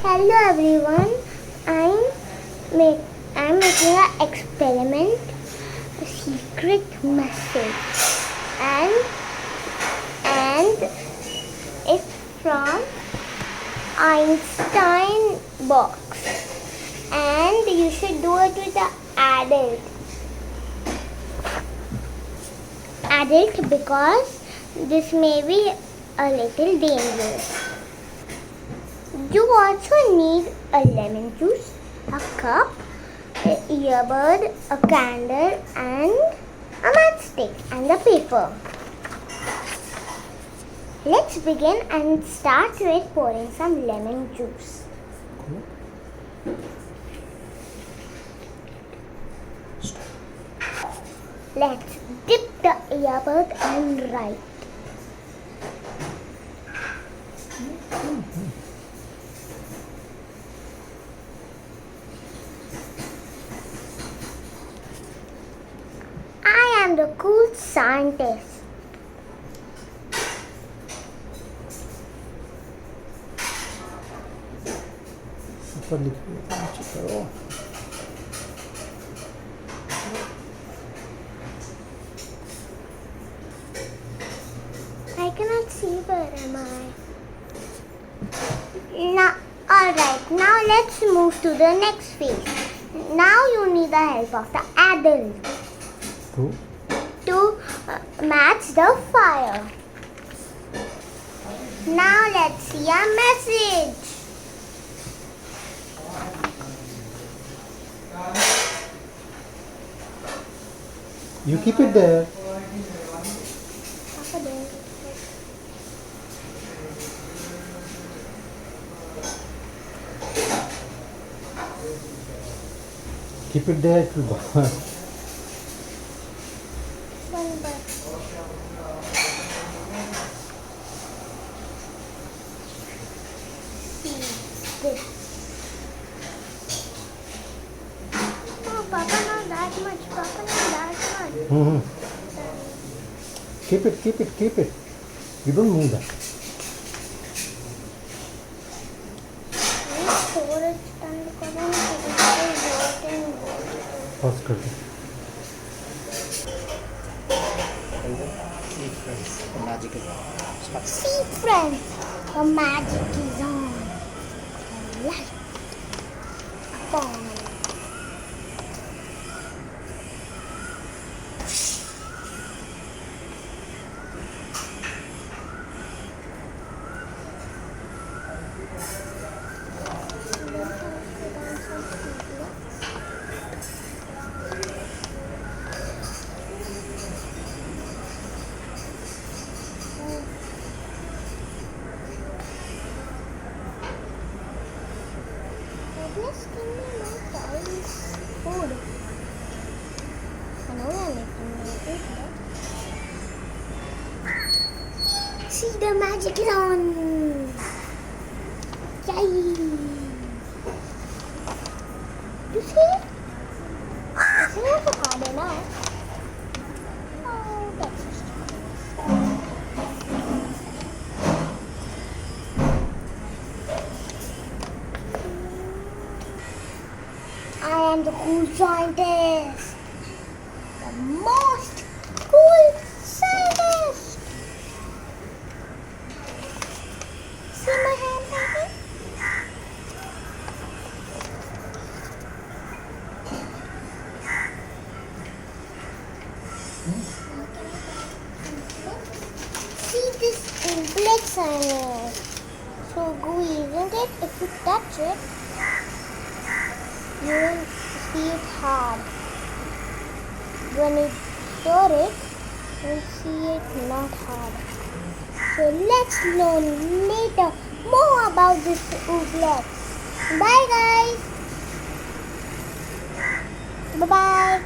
Hello everyone, I'm, I'm making an experiment, a secret message, and it's from Einstein box, and you should do it with an adult because this may be a little dangerous. You also need a lemon juice, a cup, an earbud, a candle, and a matchstick and a paper. Let's begin and start with pouring some lemon juice. Let's dip the earbud and write. I am the cool scientist. ऊपर लिखिए नीचे करो I cannot see where am I. Now, alright, now let's move to the next phase. Now you need the help of the adult to match the fire. Now let's see a message. You keep it there. Keep it there, it will burn. Oh, Papa, not that much. Papa, not that much. Keep it. You don't move that. Pause कर दो. See friends, the magic is on. Light upon. Goodness, give me my child's food. I know I'm making it. See, the magic is on. Yay! You see? It's not so hard enough. Oh, that's just I am the cool scientist. The most cool scientist. See my hand, baby? See this black sign. So gooey, isn't it? If you touch it, you will see it hard. When you stir it, you will see it not hard. So let's learn later more about this ooblex. Bye guys. Bye bye.